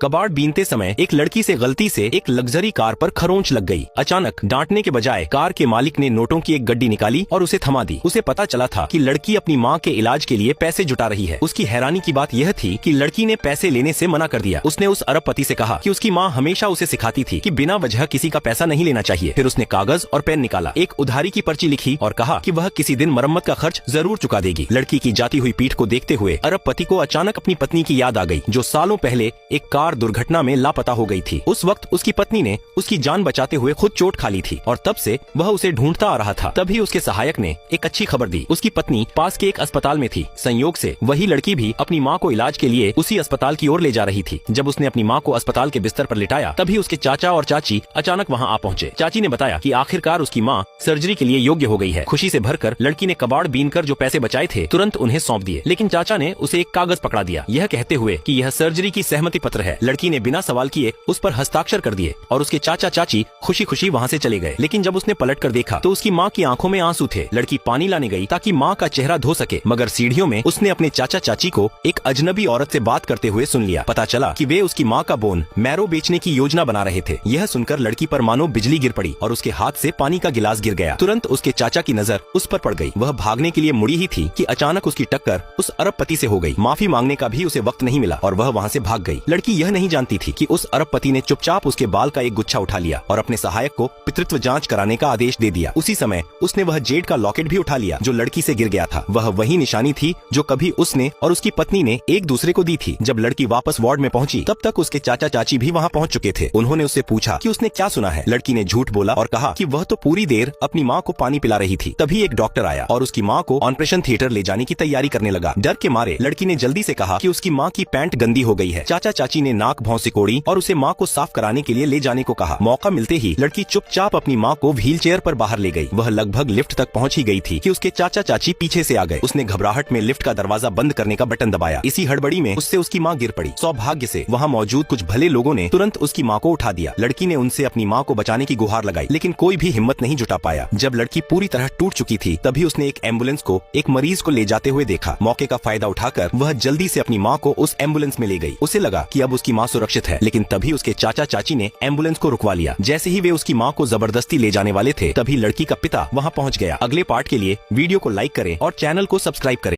कबाड़ बीनते समय एक लड़की से गलती से एक लग्जरी कार पर खरोंच लग गई। अचानक डांटने के बजाय कार के मालिक ने नोटों की एक गड्डी निकाली और उसे थमा दी। उसे पता चला था कि लड़की अपनी माँ के इलाज के लिए पैसे जुटा रही है। उसकी हैरानी की बात यह थी कि लड़की ने पैसे लेने से मना कर दिया। उसने उस अरबपति से कहा कि उसकी माँ हमेशा उसे सिखाती थी कि बिना वजह किसी का पैसा नहीं लेना चाहिए। फिर उसने कागज और पेन निकाला, एक उधारी की पर्ची लिखी और कहा कि वह किसी दिन मरम्मत का खर्च जरूर चुका देगी। लड़की की जाती हुई पीठ को देखते हुए अरबपति को अचानक अपनी पत्नी की याद आ गई, जो सालों पहले एक कार दुर्घटना में लापता हो गई थी। उस वक्त उसकी पत्नी ने उसकी जान बचाते हुए खुद चोट खा ली थी और तब से वह उसे ढूंढता आ रहा था। तभी उसके सहायक ने एक अच्छी खबर दी। उसकी पत्नी पास के एक अस्पताल में थी। संयोग से वही लड़की भी अपनी माँ को इलाज के लिए उसी अस्पताल की ओर ले जा रही थी। जब उसने अपनी माँ को अस्पताल के बिस्तर पर लिटाया, तभी उसके चाचा और चाची अचानक वहाँ आ पहुँचे। चाची ने बताया कि आखिरकार उसकी माँ सर्जरी के लिए योग्य हो गई है। खुशी से भरकर लड़की ने कबाड़ बीनकर जो पैसे बचाए थे तुरंत उन्हें सौंप दिए, लेकिन चाचा ने उसे एक कागज पकड़ा दिया, यह कहते हुए कि यह सर्जरी की सहमति पत्र है। लड़की ने बिना सवाल किए उस पर हस्ताक्षर कर दिए और उसके चाचा चाची खुशी खुशी वहाँ से चले गए। लेकिन जब उसने पलट कर देखा तो उसकी माँ की आंखों में आंसू थे। लड़की पानी लाने गई ताकि माँ का चेहरा धो सके, मगर सीढ़ियों में उसने अपने चाचा चाची को एक अजनबी औरत से बात करते हुए सुन लिया। पता चला कि वे उसकी माँ का बोन मैरो बेचने की योजना बना रहे थे। यह सुनकर लड़की पर मानो बिजली गिर पड़ी और उसके हाथ से पानी का गिलास गिर गया। तुरंत उसके चाचा की नजर उस पर पड़ गई। वह भागने के लिए मुड़ी ही थी कि अचानक उसकी टक्कर उस अरबपति से हो गई। माफी मांगने का भी उसे वक्त नहीं मिला और वह वहाँ से भाग गई। लड़की यह नहीं जानती थी कि उस अरबपति ने चुपचाप उसके बाल का एक गुच्छा उठा लिया और अपने सहायक को पितृत्व जांच कराने का आदेश दे दिया। उसी समय उसने वह जेड का लॉकेट भी उठा लिया जो लड़की से गिर गया था। वह वही निशानी थी जो कभी उसने और उसकी पत्नी ने एक दूसरे को दी थी। जब लड़की वापस वार्ड में पहुंची, तब तक उसके चाचा चाची भी वहां पहुंच चुके थे। उन्होंने उससे पूछा कि उसने क्या सुना है। लड़की ने झूठ बोला और कहा कि वह तो पूरी देर अपनी माँ को पानी पिला रही थी। तभी एक डॉक्टर आया और उसकी माँ को ऑपरेशन थिएटर ले जाने की तैयारी करने लगा। डर के मारे लड़की ने जल्दी से कहा कि उसकी माँ की पैंट गंदी हो गई है। चाचा चाची ने नाक भौं सिकोड़ी और उसे माँ को साफ कराने के लिए ले जाने को कहा। मौका मिलते ही लड़की चुपचाप अपनी माँ को व्हील चेयर पर बाहर ले गई। वह लगभग लिफ्ट तक पहुँच ही गई थी कि उसके चाचा चाची पीछे से आ गए। उसने घबराहट में लिफ्ट का दरवाजा बंद करने का बटन दबाया। इसी हड़बड़ी में उससे उसकी माँ गिर पड़ी। सौभाग्य से वहाँ मौजूद कुछ भले लोगों ने तुरंत उसकी माँ को उठा दिया। लड़की ने उनसे अपनी माँ को बचाने की गुहार लगाई, लेकिन कोई भी हिम्मत नहीं जुटा पाया। जब लड़की पूरी तरह टूट चुकी थी, तभी उसने एक एम्बुलेंस को एक मरीज को ले जाते हुए देखा। मौके का फायदा उठाकर वह जल्दी से अपनी माँ को उस एम्बुलेंस में ले गई। उसे लगा कि अब उसकी माँ सुरक्षित है, लेकिन तभी उसके चाचा चाची ने एम्बुलेंस को रुकवा लिया। जैसे ही वे उसकी माँ को जबरदस्ती ले जाने वाले थे, तभी लड़की का पिता वहाँ पहुँच गया। अगले पार्ट के लिए वीडियो को लाइक करें और चैनल को सब्सक्राइब करें।